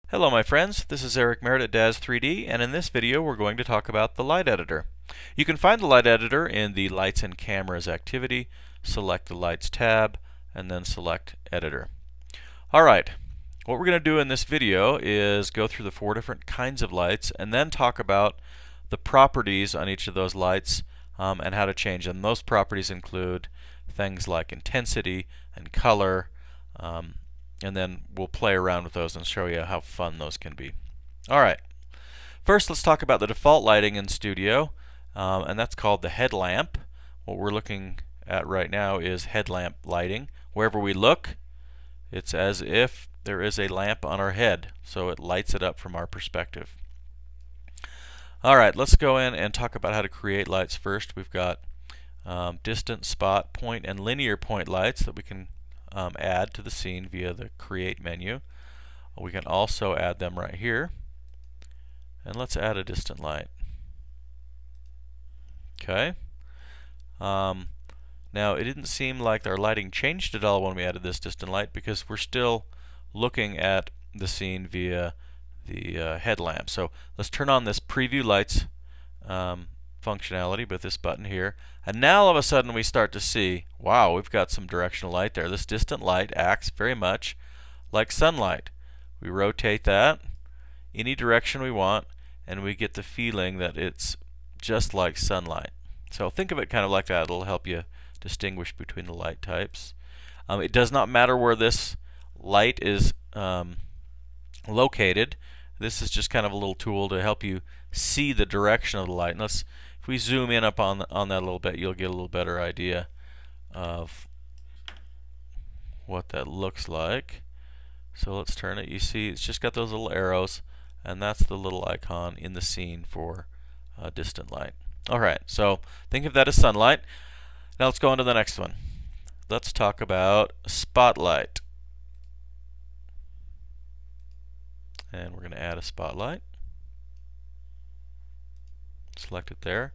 Hello my friends, this is Eric Merritt at DAZ 3D, and in this video we're going to talk about the light editor. You can find the light editor in the Lights and Cameras activity, select the Lights tab, and then select Editor. Alright, what we're going to do in this video is go through the 4 different kinds of lights and then talk about the properties on each of those lights and how to change them. Those properties include things like intensity and color, and then we'll play around with those and show you how fun those can be. Alright, first let's talk about the default lighting in Studio, and that's called the headlamp. What we're looking at right now is headlamp lighting. Wherever we look, it's as if there is a lamp on our head, so it lights it up from our perspective. Alright, let's go in and talk about how to create lights first. We've got distant, spot, point, and linear point lights that we can add to the scene via the Create menu. We can also add them right here. And let's add a distant light. Okay. Now it didn't seem like our lighting changed at all when we added this distant light because we're still looking at the scene via the headlamp. So let's turn on this preview lights functionality with this button here, and now all of a sudden we start to see, wow, we've got some directional light there. This distant light acts very much like sunlight. We rotate that any direction we want and we get the feeling that it's just like sunlight. So think of it kind of like that. It'll help you distinguish between the light types. It does not matter where this light is located. This is just kind of a little tool to help you see the direction of the light. And if we zoom in up on that a little bit, you'll get a little better idea of what that looks like. So let's turn it. You see it's just got those little arrows, and that's the little icon in the scene for distant light. Alright, so think of that as sunlight. Now let's go on to the next one. Let's talk about spotlight. And we're going to add a spotlight. Select it there.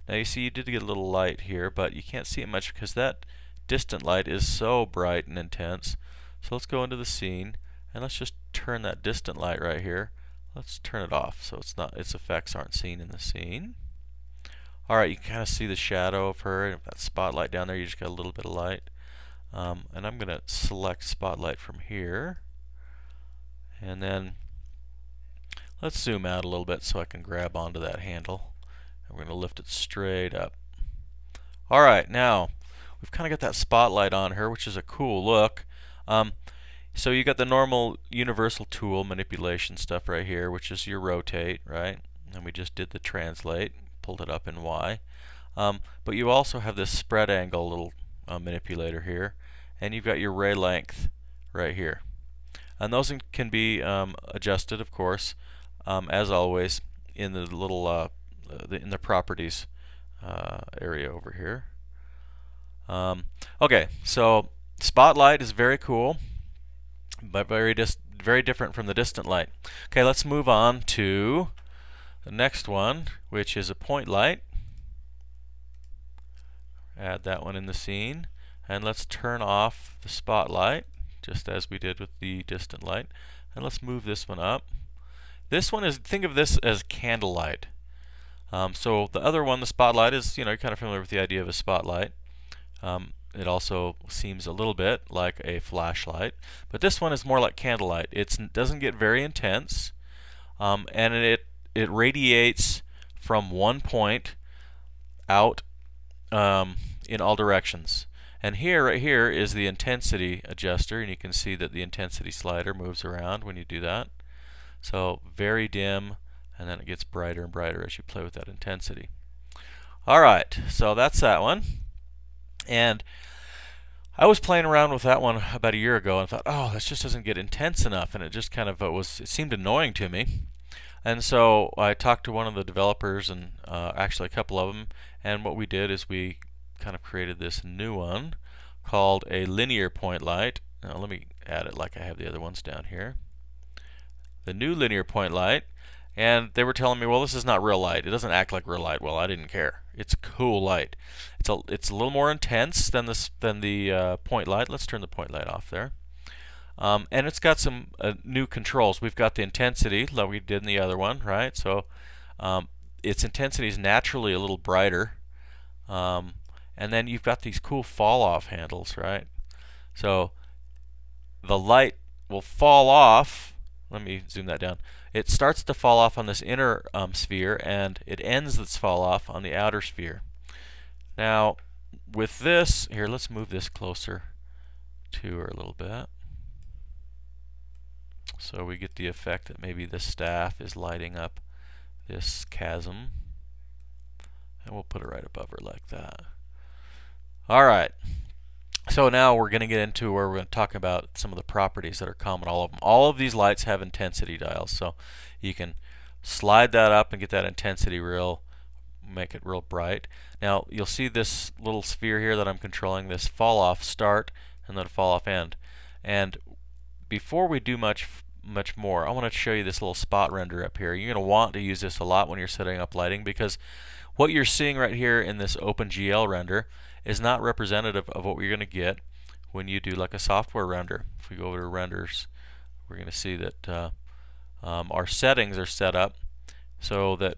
Now you see you did get a little light here, but you can't see it much because that distant light is so bright and intense. So let's go into the scene and let's just turn that distant light right here. Let's turn it off so its effects aren't seen in the scene. Alright, you can kind of see the shadow of her, and that spotlight down there, you just got a little bit of light. And I'm going to select spotlight from here, and then let's zoom out a little bit so I can grab onto that handle. And we're going to lift it straight up. Alright, now we've kind of got that spotlight on her, which is a cool look. So you got the normal universal tool manipulation stuff right here, which is your rotate, right? And we just did the translate, pulled it up in Y. But you also have this spread angle little manipulator here, and you've got your ray length right here. And those can be adjusted, of course, as always, in the little in the properties area over here. Okay, so spotlight is very cool, but very different from the distant light. Okay, let's move on to the next one, which is a point light. Add that one in the scene, and let's turn off the spotlight just as we did with the distant light, and let's move this one up. This one is, think of this as candlelight. So the other one, the spotlight, is, you're kind of familiar with the idea of a spotlight. It also seems a little bit like a flashlight, but this one is more like candlelight. It doesn't get very intense, and it radiates from one point out in all directions. And here, right here, is the intensity adjuster, and you can see that the intensity slider moves around when you do that. So very dim, and then it gets brighter and brighter as you play with that intensity. Alright, so that's that one. And I was playing around with that one about a year ago and thought, oh, this just doesn't get intense enough, and it just kind of it seemed annoying to me. And so I talked to one of the developers, and actually a couple of them, and what we did is we kind of created this new one called a linear point light. Now let me add it like I have the other ones down here. The new linear point light, and they were telling me, well, this is not real light. It doesn't act like real light. Well, I didn't care. It's cool light. It's a little more intense than the point light. Let's turn the point light off there. And it's got some new controls. We've got the intensity like we did in the other one, right? So its intensity is naturally a little brighter. And then you've got these cool fall off handles, right? So the light will fall off. Let me zoom that down. It starts to fall off on this inner sphere, and it ends its fall off on the outer sphere. Now with this, here, let's move this closer to her a little bit. So we get the effect that maybe the staff is lighting up this chasm. And we'll put it right above her like that. Alright. So now we're going to get into where we're going to talk about some of the properties that are common, all of them. All of these lights have intensity dials, so you can slide that up and get that intensity make it real bright. Now you'll see this little sphere here that I'm controlling, this fall off start and then fall off end. And before we do much more, I want to show you this little spot render up here. You're going to want to use this a lot when you're setting up lighting, because what you're seeing right here in this OpenGL render is not representative of what you're going to get when you do like a software render. If we go over to renders, we're going to see that our settings are set up so that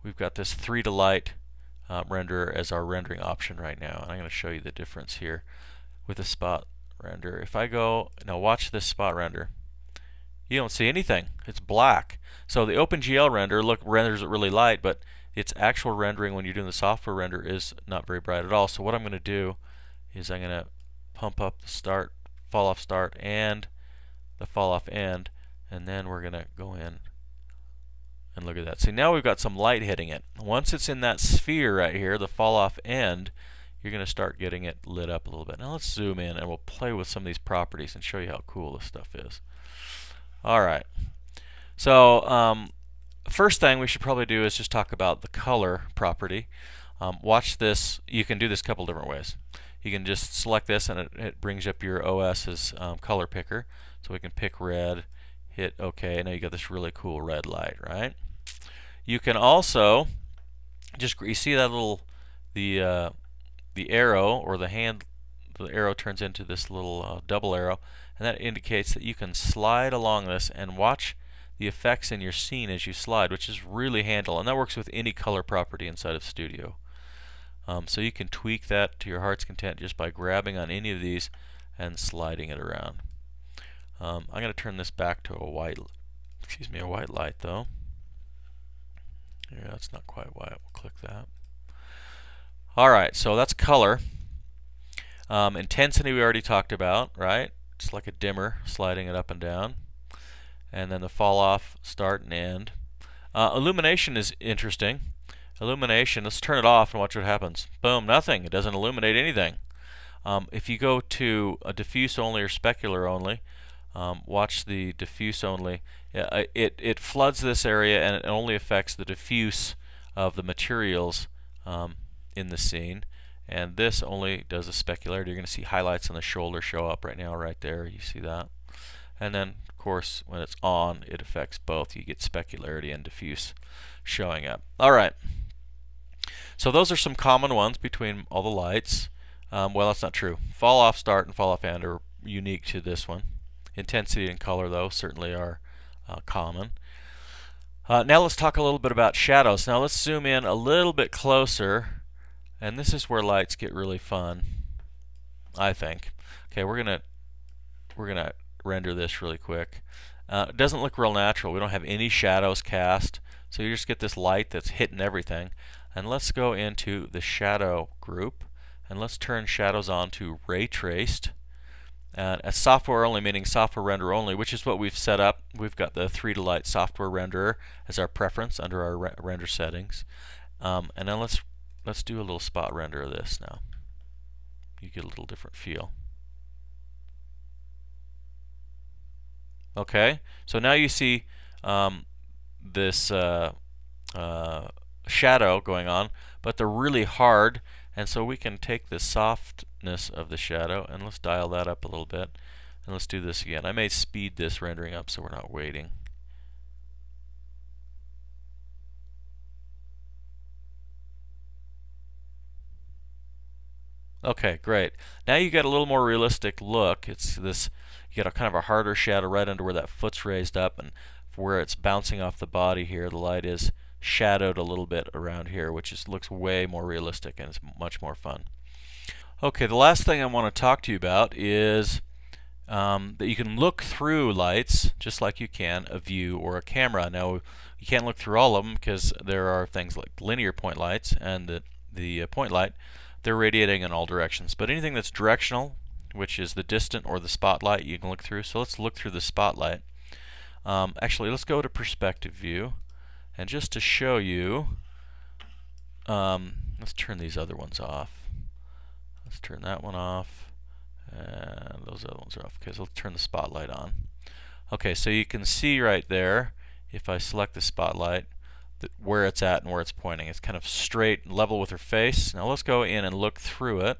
we've got this 3 to light renderer as our rendering option right now. And I'm going to show you the difference here with the spot render. If I go, now watch this spot render. You don't see anything. It's black. So the OpenGL render renders it really light, but its actual rendering when you're doing the software render is not very bright at all. So what I'm going to do is I'm going to pump up the start, fall off start, and the fall off end, and then we're going to go in and look at that. See, now we've got some light hitting it. Once it's in that sphere right here, the fall off end, you're going to start getting it lit up a little bit. Now let's zoom in and we'll play with some of these properties and show you how cool this stuff is. Alright, so first thing we should probably do is just talk about the color property. Watch this. You can do this a couple different ways. You can just select this and it brings up your OS's color picker. So we can pick red, hit OK, and now you got this really cool red light, right? You can also just, you see that little, the arrow, or the arrow turns into this little double arrow, and that indicates that you can slide along this and watch the effects in your scene as you slide, which is really handy, and that works with any color property inside of Studio. So you can tweak that to your heart's content just by grabbing on any of these and sliding it around. I'm going to turn this back to a white light though. Yeah, that's not quite white. We'll click that. Alright, so that's color. Intensity we already talked about, right? It's like a dimmer, sliding it up and down. And then the fall off, start and end. Illumination is interesting. Illumination, let's turn it off and watch what happens. Boom, nothing. It doesn't illuminate anything. If you go to a diffuse only or specular only, watch the diffuse only. It floods this area and it only affects the diffuse of the materials in the scene. And this only does a specularity. You're going to see highlights on the shoulder show up right now, right there. You see that? And then, of course, when it's on, it affects both. You get specularity and diffuse showing up. All right. So those are some common ones between all the lights. Well, that's not true. Fall off start and fall off end are unique to this one. Intensity and color, though, certainly are common. Now let's talk a little bit about shadows. Now let's zoom in a little bit closer. And this is where lights get really fun, I think. Okay, we're gonna render this really quick. It doesn't look real natural. We don't have any shadows cast, so you just get this light that's hitting everything. And let's go into the shadow group, and let's turn shadows on to ray traced. And as software only, meaning software render only, which is what we've set up. We've got the 3 to light software renderer as our preference under our render settings. And then let's do a little spot render of this now. You get a little different feel. Okay, so now you see this shadow going on, but they're really hard, and so we can take the softness of the shadow and let's dial that up a little bit, and let's do this again. I may speed this rendering up so we're not waiting. Okay, great. Now you get a little more realistic look. It's this, you get a kind of a harder shadow right under where that foot's raised up, and where it's bouncing off the body here, the light is shadowed a little bit around here, which is looks way more realistic and it's much more fun. Okay, the last thing I want to talk to you about is that you can look through lights just like you can a view or a camera. Now, you can't look through all of them because there are things like linear point lights and the point light. They're radiating in all directions. But anything that's directional, which is the distant or the spotlight, you can look through. So let's look through the spotlight. Actually, let's go to perspective view. And just to show you, let's turn these other ones off. Let's turn that one off. And those other ones are off. Okay, so let's turn the spotlight on. Okay, so you can see right there, if I select the spotlight, where it's at and where it's pointing. It's kind of straight and level with her face. Now let's go in and look through it.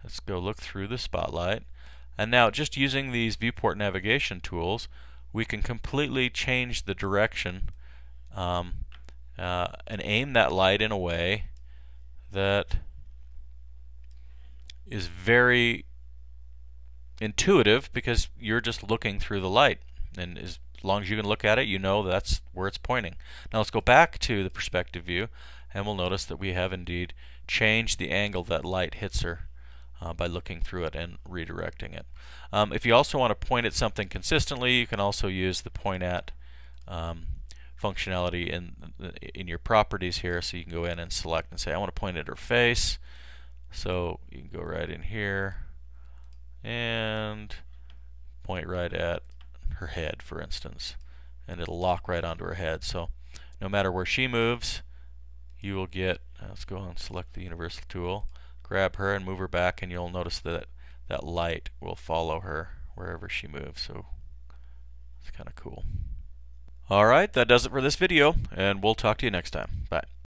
Let's go look through the spotlight. And now, just using these viewport navigation tools, we can completely change the direction and aim that light in a way that is very intuitive because you're just looking through the light, and as long as you can look at it, you know that's where it's pointing. Now let's go back to the perspective view, and we'll notice that we have indeed changed the angle that light hits her by looking through it and redirecting it. If you also want to point at something consistently, you can also use the point at functionality in your properties here. So you can go in and select and say I want to point at her face. So you can go right in here and point right at her head, for instance, and it'll lock right onto her head. So no matter where she moves, you will get, let's go and select the universal tool, grab her and move her back, and you'll notice that that light will follow her wherever she moves. So it's kind of cool. Alright, that does it for this video, and we'll talk to you next time. Bye.